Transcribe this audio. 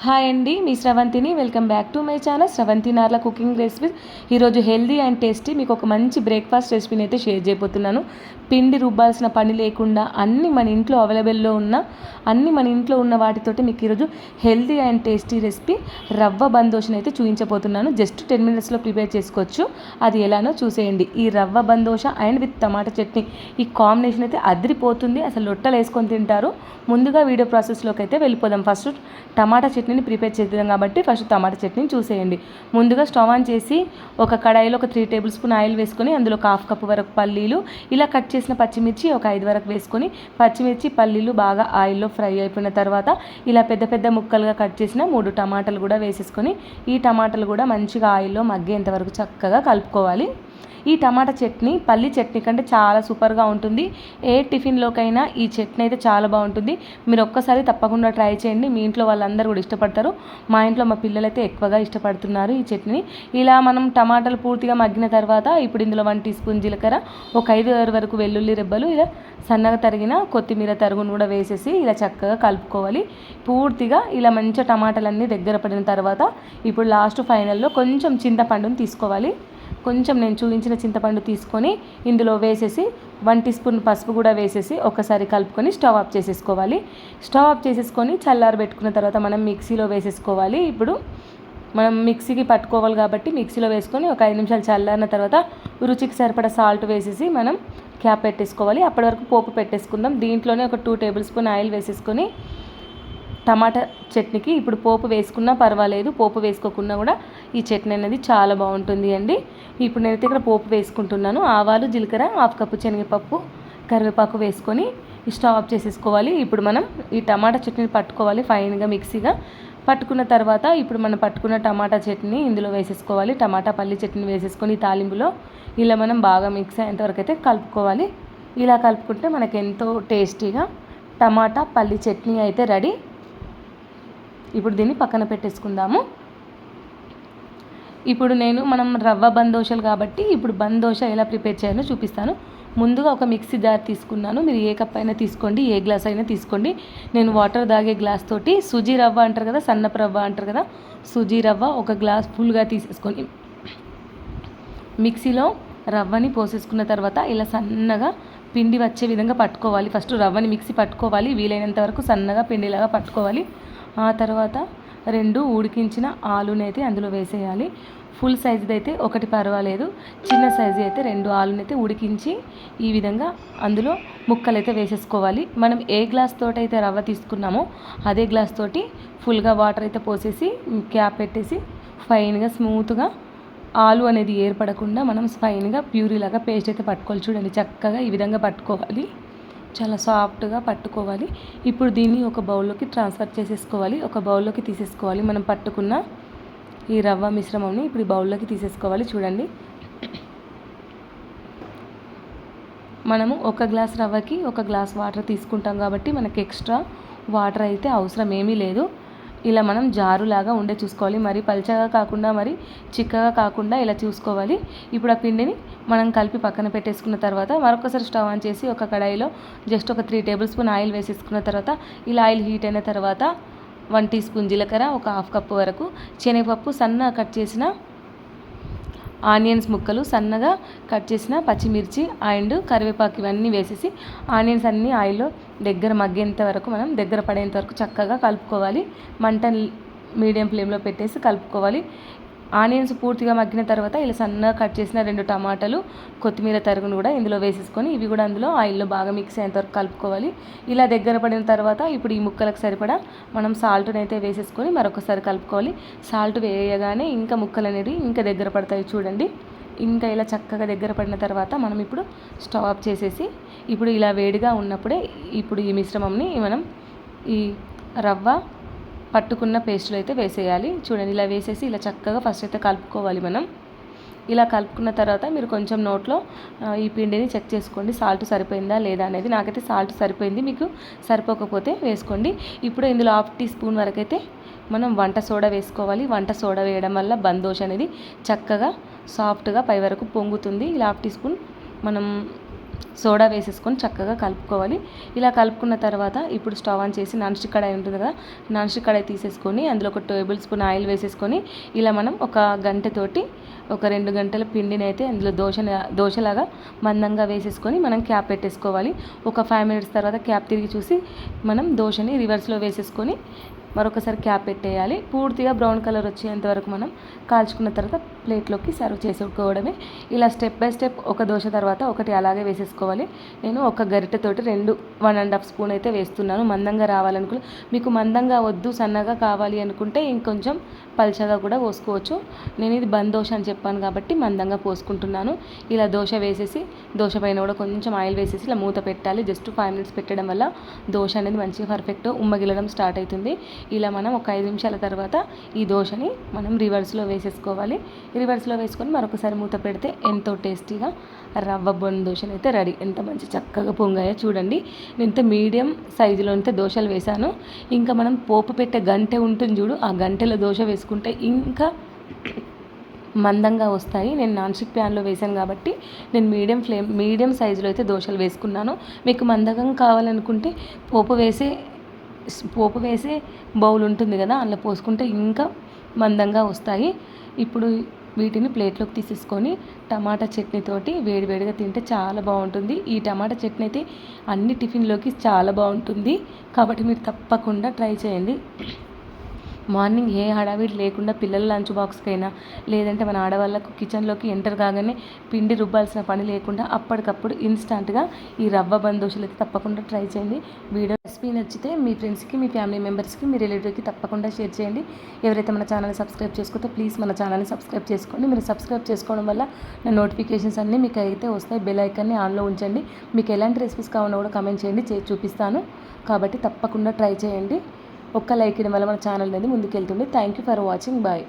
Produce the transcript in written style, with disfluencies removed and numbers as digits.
Hi అండి, మీ స్రవంతిని. Welcome back to my channel Sravanthi Narla cooking recipes. ఈరోజు హెల్దీ అండ్ టేస్టీ మీకు ఒక మంచి బ్రేక్ఫాస్ట్ రెసిపీని అయితే షేర్ చేయబోతున్నాను. పిండి రుబ్బాల్సిన పని లేకుండా అన్ని మన ఇంట్లో అవైలబుల్లో ఉన్న వాటితోటి మీకు ఈరోజు హెల్దీ అండ్ టేస్టీ రెసిపీ రవ్వ బందోషని అయితే చూపించబోతున్నాను. జస్ట్ 10 మినిట్స్లో ప్రిపేర్ చేసుకోవచ్చు. అది ఎలానో చూసేయండి. ఈ రవ్వ బందోష అండ్ విత్ టమాటా చట్నీ, ఈ కాంబినేషన్ అయితే అదిరిపోతుంది. అసలు లొట్టలు వేసుకొని తింటారు. ముందుగా వీడియో ప్రాసెస్లోకి అయితే వెళ్ళిపోదాం. ఫస్ట్ టమాటా చట్నీని ప్రిపేర్ చేద్దాం కాబట్టి ఫస్ట్ టమాటా చట్నీని చూసేయండి. ముందుగా స్టవ్ ఆన్ చేసి ఒక కడాయిలో ఒక 3 టేబుల్ స్పూన్ ఆయిల్ వేసుకొని అందులో ఒక 1/2 కప్పు వరకు పల్లీలు, ఇలా కట్ చేసిన పచ్చిమిర్చి ఒక 5 వరకు వేసుకొని పచ్చిమిర్చి పల్లీలు బాగా ఆయిల్లో ఫ్రై అయిపోయిన తర్వాత ఇలా పెద్ద పెద్ద ముక్కలుగా కట్ చేసిన 3 టమాటాలు కూడా వేసేసుకొని ఈ టమాటాలు కూడా మంచిగా ఆయిల్లో మగ్గేంత వరకు చక్కగా కలుపుకోవాలి. ఈ టమాటా చట్నీ పల్లి చట్నీ కంటే చాలా సూపర్గా ఉంటుంది. ఏ టిఫిన్లోకైనా ఈ చట్నీ అయితే చాలా బాగుంటుంది. మీరు ఒక్కసారి తప్పకుండా ట్రై చేయండి. మీ ఇంట్లో వాళ్ళందరూ కూడా ఇష్టపడతారు. మా ఇంట్లో మా పిల్లలు అయితే ఎక్కువగా ఇష్టపడుతున్నారు ఈ చట్నీ. ఇలా మనం టమాటాలు పూర్తిగా మగ్గిన తర్వాత ఇప్పుడు ఇందులో 1 టీ స్పూన్ జీలకర్ర, ఒక 5 వరకు వెల్లుల్లి రెబ్బలు, ఇలా సన్నగా తరిగిన కొత్తిమీర తరుగును కూడా వేసేసి ఇలా చక్కగా కలుపుకోవాలి. పూర్తిగా ఇలా మంచిగా టమాటాలన్నీ దగ్గర పడిన తర్వాత ఇప్పుడు లాస్ట్ ఫైనల్లో కొంచెం చింతపండుని తీసుకోవాలి. కొంచెం నేను చూపించిన చింతపండు తీసుకొని ఇందులో వేసేసి 1 టీ స్పూన్ పసుపు కూడా వేసేసి ఒకసారి కలుపుకొని స్టవ్ ఆఫ్ చేసేసుకోవాలి. స్టవ్ ఆఫ్ చేసేసుకొని చల్లారబెట్టుకున్న తర్వాత మనం మిక్సీలో వేసేసుకోవాలి. ఇప్పుడు మనం మిక్సీకి పట్టుకోవాలి కాబట్టి మిక్సీలో వేసుకొని ఒక 5 నిమిషాలు చల్లారిన తర్వాత రుచికి సరిపడా సాల్ట్ వేసేసి మనం క్యాప్ పెట్టేసుకోవాలి. అప్పటి వరకు పోపు పెట్టేసుకుందాం. దీంట్లోనే ఒక 2 టేబుల్ స్పూన్ ఆయిల్ వేసేసుకొని టమాటా చట్నీకి ఇప్పుడు పోపు వేసుకున్నా పర్వాలేదు, పోపు వేసుకోకున్నా కూడా ఈ చట్నీ అనేది చాలా బాగుంటుంది అండి. ఇప్పుడు నేనైతే ఇక్కడ పోపు వేసుకుంటున్నాను. ఆవాలు, జీలకర్ర, 1/2 కప్పు శనగపప్పు, కరివేపాకు వేసుకొని స్టవ్ ఆఫ్ చేసేసుకోవాలి. ఇప్పుడు మనం ఈ టమాటా చట్నీని పట్టుకోవాలి ఫైన్గా మిక్సీగా. పట్టుకున్న తర్వాత ఇప్పుడు మనం పట్టుకున్న టమాటా చట్నీ ఇందులో వేసేసుకోవాలి. టమాటా పల్లి చట్నీ వేసేసుకొని తాలింపులో ఇలా మనం బాగా మిక్స్ అయ్యేంతవరకు అయితే కలుపుకోవాలి. ఇలా కలుపుకుంటే మనకు ఎంతో టేస్టీగా టమాటా పల్లి చట్నీ అయితే రెడీ. ఇప్పుడు దీన్ని పక్కన పెట్టేసుకుందాము. ఇప్పుడు మనం రవ్వ బందోషలు కాబట్టి ఇప్పుడు బందోష ఎలా ప్రిపేర్ చేయాలో చూపిస్తాను. ముందుగా ఒక మిక్సీ జార్ తీసుకున్నాను. మీరు ఏ కప్ అయినా తీసుకోండి, ఏ గ్లాస్ అయినా తీసుకోండి. నేను వాటర్ తాగే గ్లాస్ తోటి సుజీ రవ్వ అంటారు కదా, సన్నపు రవ్వ అంటారు కదా, సుజీ రవ్వ ఒక గ్లాస్ ఫుల్గా తీసేసుకొని మిక్సీలో రవ్వని పోసేసుకున్న తర్వాత ఇలా సన్నగా పిండి వచ్చే విధంగా పట్టుకోవాలి. ఫస్ట్ రవ్వని మిక్సీ పట్టుకోవాలి. వీలైనంత వరకు సన్నగా పిండిలాగా పట్టుకోవాలి. ఆ తర్వాత 2 ఉడికించిన ఆలుని అయితే అందులో వేసేయాలి. ఫుల్ సైజుది అయితే ఒకటి పర్వాలేదు, చిన్న సైజు అయితే 2 ఆలుని అయితే ఉడికించి ఈ విధంగా అందులో ముక్కలు అయితే వేసేసుకోవాలి. మనం ఏ గ్లాస్ తోటి అయితే రవ్వ తీసుకున్నామో అదే గ్లాస్ తోటి ఫుల్గా వాటర్ అయితే పోసేసి క్యాప్ పెట్టేసి ఫైన్గా స్మూత్గా ఆలు అనేది ఏర్పడకుండా మనం ఫైన్గా ప్యూరీలాగా పేస్ట్ అయితే పట్టుకోవాలి. చూడండి చక్కగా ఈ విధంగా పట్టుకోవాలి, చాలా సాఫ్ట్గా పట్టుకోవాలి. ఇప్పుడు దీన్ని ఒక బౌల్లోకి ట్రాన్స్ఫర్ చేసేసుకోవాలి. ఒక బౌల్లోకి తీసేసుకోవాలి. మనం పట్టుకున్న ఈ రవ్వ మిశ్రమంని ఇప్పుడు ఈ బౌల్లోకి తీసేసుకోవాలి. చూడండి మనము 1 గ్లాస్ రవ్వకి 1 గ్లాస్ వాటర్ తీసుకుంటాం కాబట్టి మనకి ఎక్స్ట్రా వాటర్ అయితే అవసరం ఏమీ లేదు. ఇలా మనం జారులాగా ఉండే చూసుకోవాలి. మరి పల్చగా కాకుండా మరి చిక్కగా కాకుండా ఇలా చూసుకోవాలి. ఇప్పుడు ఆ పిండిని మనం కలిపి పక్కన పెట్టేసుకున్న తర్వాత మరొకసారి స్టవ్ ఆన్ చేసి ఒక కడాయిలో జస్ట్ ఒక 3 టేబుల్ స్పూన్ ఆయిల్ వేసేసుకున్న తర్వాత ఇలా ఆయిల్ హీట్ అయిన తర్వాత 1 టీ స్పూన్ జీలకర్ర, ఒక 1/2 కప్పు వరకు శనగపప్పు, సన్నగా కట్ చేసిన ఆనియన్స్ ముక్కలు, సన్నగా కట్ చేసిన పచ్చిమిర్చి అండ్ కరివేపాకు ఇవన్నీ వేసేసి ఆనియన్స్ అన్నీ ఆయిల్లో దగ్గర మగ్గేంత వరకు మనం దగ్గర పడేంత వరకు చక్కగా కలుపుకోవాలి. మంట మీడియం ఫ్లేమ్లో పెట్టేసి కలుపుకోవాలి. ఆనియన్స్ పూర్తిగా మగ్గిన తర్వాత ఇలా సన్నగా కట్ చేసిన 2 టమాటాలు, కొత్తిమీర తరుగును కూడా ఇందులో వేసేసుకొని ఇవి కూడా అందులో ఆయిల్లో బాగా మిక్స్ అయ్యేంత వరకు కలుపుకోవాలి. ఇలా దగ్గర పడిన తర్వాత ఇప్పుడు ఈ ముక్కలకు సరిపడా మనం సాల్ట్ని అయితే వేసేసుకొని మరొకసారి కలుపుకోవాలి. సాల్ట్ వేయగానే ఇంకా ముక్కలు అనేది ఇంకా దగ్గర పడతాయి. చూడండి ఇంకా ఇలా చక్కగా దగ్గర పడిన తర్వాత మనం ఇప్పుడు స్టవ్ ఆఫ్ చేసేసి ఇప్పుడు ఇలా వేడిగా ఉన్నప్పుడే ఇప్పుడు ఈ మిశ్రమంని మనం ఈ రవ్వ పట్టుకున్న పేస్టులు అయితే వేసేయాలి. చూడండి ఇలా వేసేసి ఇలా చక్కగా ఫస్ట్ అయితే కలుపుకోవాలి. మనం ఇలా కలుపుకున్న తర్వాత మీరు కొంచెం నోట్లో ఈ పిండిని చెక్ చేసుకోండి, సాల్ట్ సరిపోయిందా లేదా అనేది. నాకైతే సాల్ట్ సరిపోయింది, మీకు సరిపోకపోతే వేసుకోండి. ఇప్పుడు ఇందులో 1/2 టీ స్పూన్ వరకు అయితే మనం వంట సోడా వేసుకోవాలి. వంట సోడా వేయడం వల్ల బందోష్ అనేది చక్కగా సాఫ్ట్గా పై వరకు పొంగుతుంది. ఇలా 1/2 టీ స్పూన్ మనం సోడా వేసేసుకొని చక్కగా కలుపుకోవాలి. ఇలా కలుపుకున్న తర్వాత ఇప్పుడు స్టవ్ ఆన్ చేసి నాన్ స్టిక్ కడాయి ఉంటుంది కదా, నాన్ స్టిక్ కడాయి తీసేసుకొని అందులో ఒక 2 టేబుల్ స్పూన్ ఆయిల్ వేసేసుకొని ఇలా మనం ఒక గంటతోటి ఒక 2 గంటల పిండిని అయితే అందులో దోశలాగా మందంగా వేసేసుకొని మనం క్యాప్ పెట్టేసుకోవాలి. ఒక 5 మినిట్స్ తర్వాత క్యాప్ తిరిగి చూసి మనం దోశని రివర్స్లో వేసేసుకొని మరొకసారి క్యాప్ పెట్టేయాలి. పూర్తిగా బ్రౌన్ కలర్ వచ్చేంత వరకు మనం కాల్చుకున్న తర్వాత ప్లేట్లోకి సర్వ్ చేసుకోవడమే. ఇలా స్టెప్ బై స్టెప్ ఒక దోశ తర్వాత ఒకటి అలాగే వేసేసుకోవాలి. నేను ఒక గరిటెతోటి 1.5 స్పూన్ అయితే వేస్తున్నాను. మందంగా రావాలనుకుని, మీకు మందంగా వద్దు సన్నగా కావాలి అనుకుంటే ఇంకొంచెం పల్చగా కూడా పోసుకోవచ్చు. నేను ఇది బంద్ దోశ అని చెప్పాను కాబట్టి మందంగా పోసుకుంటున్నాను. ఇలా దోశ వేసేసి దోశ పైన కూడా కొంచెం ఆయిల్ వేసేసి ఇలా మూత పెట్టాలి. జస్ట్ 5 మినిట్స్ పెట్టడం వల్ల దోశ అనేది మంచిగా పర్ఫెక్ట్ ఉమ్మగిలడం స్టార్ట్ అవుతుంది. ఇలా మనం ఒక 5 నిమిషాల తర్వాత ఈ దోశని మనం రివర్స్లో వేసేసుకోవాలి. రివర్స్లో వేసుకొని మరొకసారి మూత పెడితే ఎంతో టేస్టీగా రవ్వ బొందు దోశలు అయితే రెడీ. ఎంత మంచి చక్కగా పొంగాయో చూడండి. నేను మీడియం సైజులో అయితే దోశలు వేశాను. ఇంకా మనం పోపు పెట్టే గంటె ఉంటుంది చూడు, ఆ గంటెలో దోశ వేసుకుంటే ఇంకా మందంగా వస్తాయి. నేను నాన్ స్టిక్ ప్యాన్లో వేసాను కాబట్టి నేను మీడియం సైజులో అయితే దోశలు వేసుకున్నాను. మీకు మందంగా కావాలనుకుంటే పోపు వేసే బౌల్ ఉంటుంది కదా, అందులో పోసుకుంటే ఇంకా మందంగా వస్తాయి. ఇప్పుడు వీటిని ప్లేట్లోకి తీసేసుకొని టమాటా చట్నీతోటి వేడివేడిగా తింటే చాలా బాగుంటుంది. ఈ టమాటా చట్నీ అయితే అన్ని టిఫిన్లోకి చాలా బాగుంటుంది కాబట్టి మీరు తప్పకుండా ట్రై చేయండి. మార్నింగ్ ఏ హడావిడి లేకుండా పిల్లల లంచ్ బాక్స్కైనా లేదంటే మన ఆడవాళ్ళకు కిచెన్లోకి ఎంటర్ కాగానే పిండి రుబ్బాల్సిన పని లేకుండా అప్పటికప్పుడు ఇన్స్టాంట్గా ఈ రవ్వ బందోషులు అయితే తప్పకుండా ట్రై చేయండి. వీడియో రెసిపీ నచ్చితే మీ ఫ్రెండ్స్కి, మీ ఫ్యామిలీ మెంబర్స్కి, మీ రిలేటివ్కి తప్పకుండా షేర్ చేయండి. ఎవరైతే మన ఛానల్ని సబ్స్క్రైబ్ చేసుకోతే ప్లీజ్ మన ఛానల్ని సబ్స్క్రైబ్ చేసుకోండి. మీరు సబ్స్క్రైబ్ చేసుకోవడం వల్ల నా నోటిఫికేషన్స్ అన్నీ మీకు అయితే వస్తాయి. బెల్ ఐకాన్ని ఆన్లో ఉంచండి. మీకు ఎలాంటి రెసిపీస్ కావాలో కూడా కమెంట్ చేయండి, చేసి చూపిస్తాను. కాబట్టి తప్పకుండా ట్రై చేయండి. ఒక్క లైక్ ఇవ్వడం వల్ల మన ఛానల్ అనేది ముందుకెళ్తుంది. Thank you for watching. Bye.